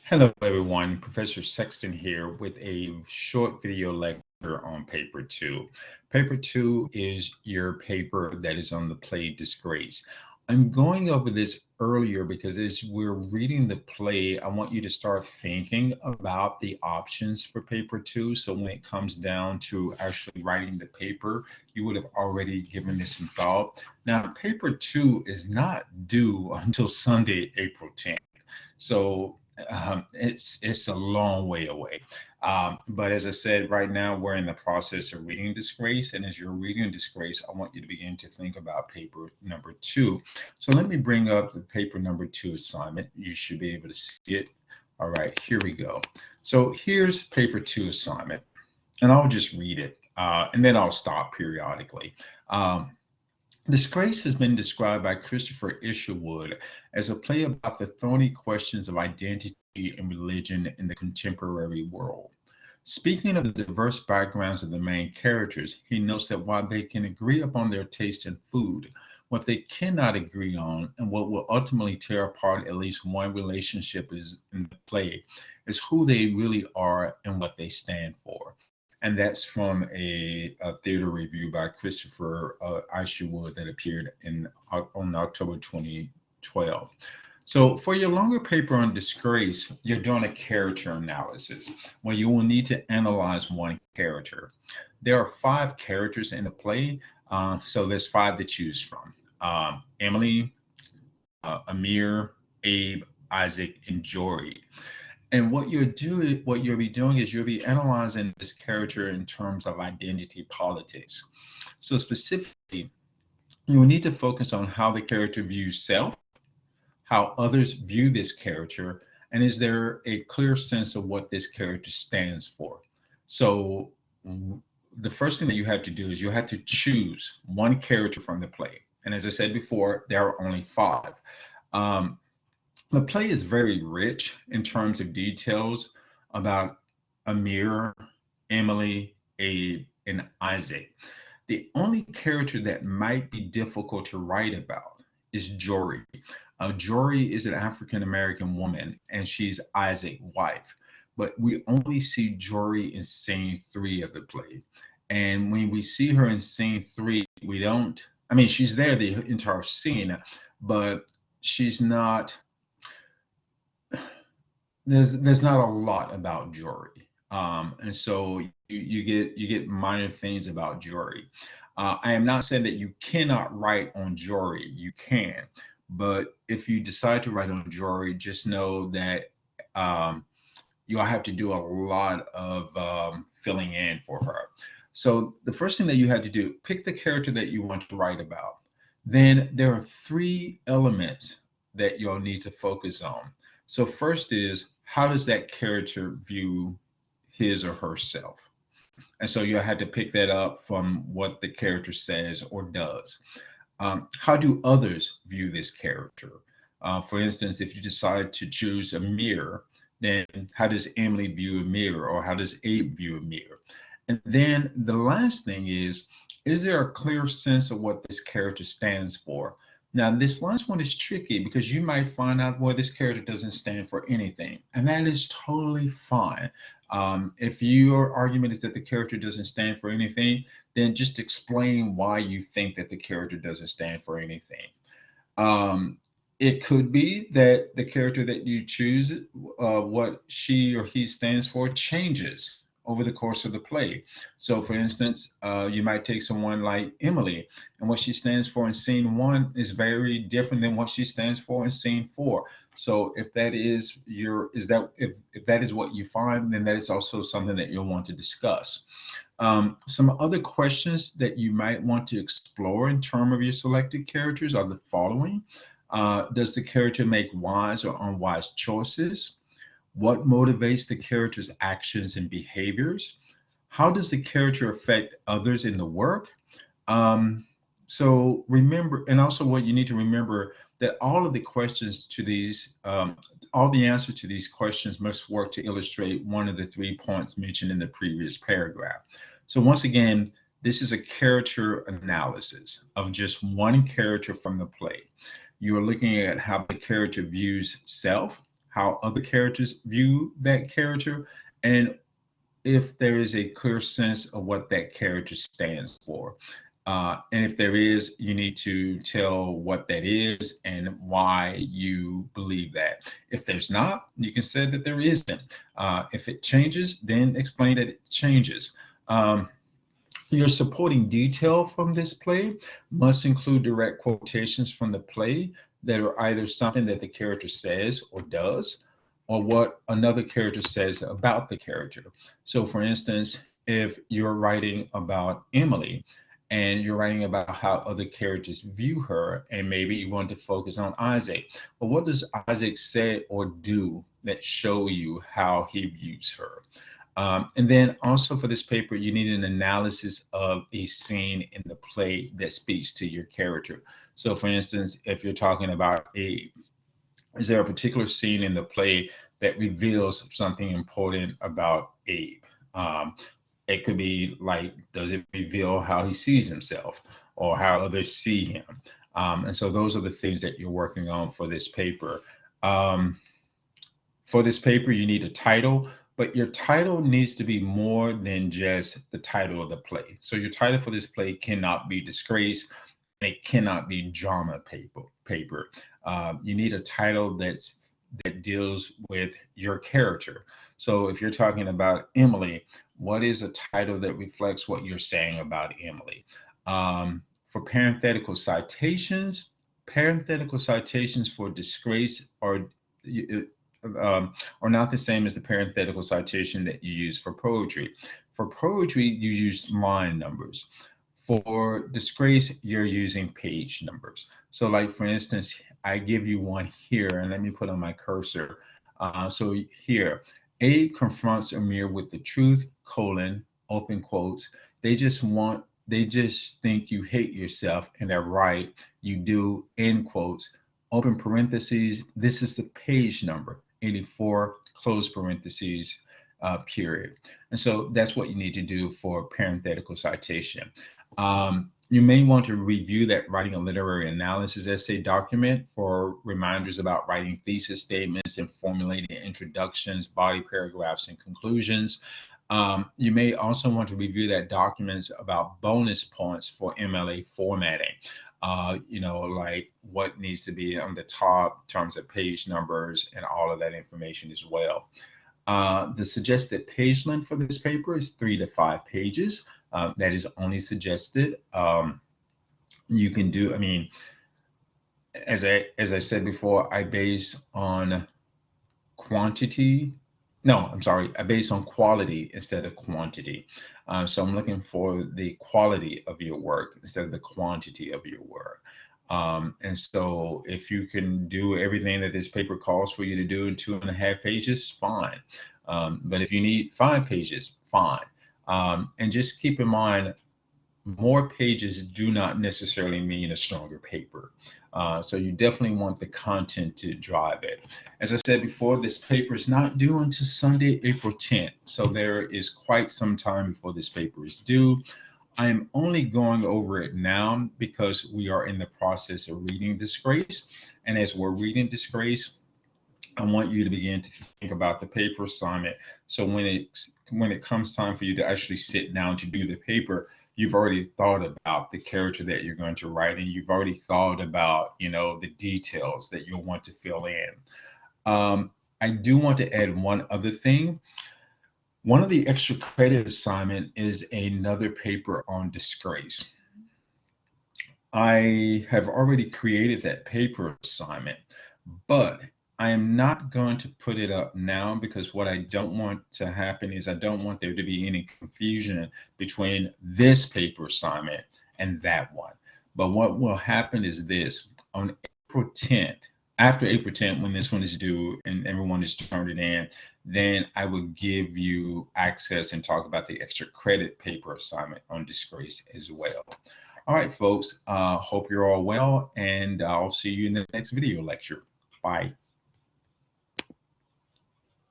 Hello, everyone. Professor Sexton here with a short video lecture on paper two. Paper two is your paper that is on the play Disgrace. I'm going over this earlier because as we're reading the play, I want you to start thinking about the options for paper two. So when it comes down to actually writing the paper, you would have already given this some thought. Now, paper two is not due until Sunday, April 10th. So it's a long way away. But as I said, right now we're in the process of reading Disgrace, and as you're reading Disgrace, I want you to begin to think about paper number two. So let me bring up the paper number two assignment. You should be able to see it. All right, here we go. So here's paper two assignment, and I'll just read it, and then I'll stop periodically. Um, Disgrace has been described by Christopher Isherwood as a play about the thorny questions of identity and religion in the contemporary world. Speaking of the diverse backgrounds of the main characters, he notes that while they can agree upon their taste in food, what they cannot agree on, and what will ultimately tear apart at least one relationship is in the play, is who they really are and what they stand for. And that's from a theater review by Christopher Isherwood that appeared on October 2012. So for your longer paper on Disgrace, you're doing a character analysis where you will need to analyze one character. There are five characters in the play, so there's five to choose from. Emily, Amir, Abe, Isaac, and Jory. And what you'll be doing is you'll be analyzing this character in terms of identity politics. So specifically, you will need to focus on how the character views self, how others view this character, and is there a clear sense of what this character stands for? So the first thing that you have to do is you have to choose one character from the play. And as I said before, there are only five. Um, the play is very rich in terms of details about Amir, Emily, Abe, and Isaac. The only character that might be difficult to write about is Jory. Jory is an African American woman, and she's Isaac's wife. But we only see Jory in scene three of the play. And when we see her in scene three, we don't, I mean, she's there the entire scene, but she's not there's not a lot about Jory, and so you get minor things about Jory. I am not saying that you cannot write on Jory. You can, but if you decide to write on Jory, just know that um, you'll have to do a lot of filling in for her. So the first thing that you have to do, pick the character that you want to write about. Then there are three elements that you'll need to focus on. So first is how does that character view his or herself? And so you have to pick that up from what the character says or does. How do others view this character? For instance, if you decide to choose a mirror, then how does Emily view a mirror, or how does Abe view a mirror? And then the last thing is there a clear sense of what this character stands for? Now, this last one is tricky because you might find out, well, this character doesn't stand for anything, and that is totally fine. If your argument is that the character doesn't stand for anything, then just explain why you think that the character doesn't stand for anything. Um, it could be that the character that you choose, what she or he stands for, changes over the course of the play. So, for instance, you might take someone like Emily, and what she stands for in scene one is very different than what she stands for in scene four. So, if that is if that is what you find, then that is also something that you'll want to discuss. Some other questions that you might want to explore in terms of your selected characters are the following. Does the character make wise or unwise choices? What motivates the character's actions and behaviors? How does the character affect others in the work? So remember, and also what you need to remember that all of the questions to these, all the answers to these questions must work to illustrate one of the 3 points mentioned in the previous paragraph. So once again, this is a character analysis of just one character from the play. You are looking at how the character views self, how other characters view that character, and if there is a clear sense of what that character stands for. And if there is, you need to tell what that is and why you believe that. If there's not, you can say that there isn't. If it changes, then explain that it changes. Your supporting detail from this play must include direct quotations from the play that are either something that the character says or does, or what another character says about the character. So, for instance, if you're writing about Emily and you're writing about how other characters view her, and maybe you want to focus on Isaac, but what does Isaac say or do that show you how he views her? And then also for this paper, you need an analysis of a scene in the play that speaks to your character. So for instance, if you're talking about is there a particular scene in the play that reveals something important about Abe? Um, it could be like, does it reveal how he sees himself or how others see him? And so those are the things that you're working on for this paper. Um, for this paper, you need a title, but your title needs to be more than just the title of the play. So your title for this play cannot be Disgrace. It cannot be Drama Paper. You need a title that deals with your character. So if you're talking about Emily, what is a title that reflects what you're saying about Emily? For parenthetical citations for Disgrace are not the same as the parenthetical citation that you use for poetry. For poetry, you use line numbers. For Disgrace, you're using page numbers. So like, for instance, I give you one here, and let me put on my cursor. So here, Abe confronts Amir with the truth, open quotes. They just think you hate yourself, and they're right. You do, end quotes, open parentheses. This is the page number, 84, close parentheses, period. And so that's what you need to do for parenthetical citation. You may want to review that writing a literary analysis essay document for reminders about writing thesis statements and formulating introductions, body paragraphs, and conclusions. You may also want to review that documents about bonus points for MLA formatting. Like what needs to be on the top in terms of page numbers and all of that information as well. The suggested page length for this paper is 3 to 5 pages. That is only suggested. You can do, I mean, as I said before, I base on quantity. No, I'm sorry, I base on quality instead of quantity. So I'm looking for the quality of your work instead of the quantity of your work. And so if you can do everything that this paper calls for you to do in 2.5 pages, fine. But if you need 5 pages, fine. And just keep in mind, more pages do not necessarily mean a stronger paper. So you definitely want the content to drive it. As I said before, this paper is not due until Sunday, April 10th. So there is quite some time before this paper is due. I am only going over it now because we are in the process of reading Disgrace. And as we're reading Disgrace, I want you to begin to think about the paper assignment. So when it comes time for you to actually sit down to do the paper, you've already thought about the character that you're going to write, and you've already thought about, the details that you'll want to fill in. I do want to add one other thing. One of the extra credit assignment is another paper on Disgrace. I have already created that paper assignment, but I am not going to put it up now because what I don't want to happen is I don't want there to be any confusion between this paper assignment and that one. But what will happen is this: on April 10th, after April 10th, when this one is due and everyone has turned it in, then I will give you access and talk about the extra credit paper assignment on Disgrace as well. All right, folks, hope you're all well, and I'll see you in the next video lecture. Bye.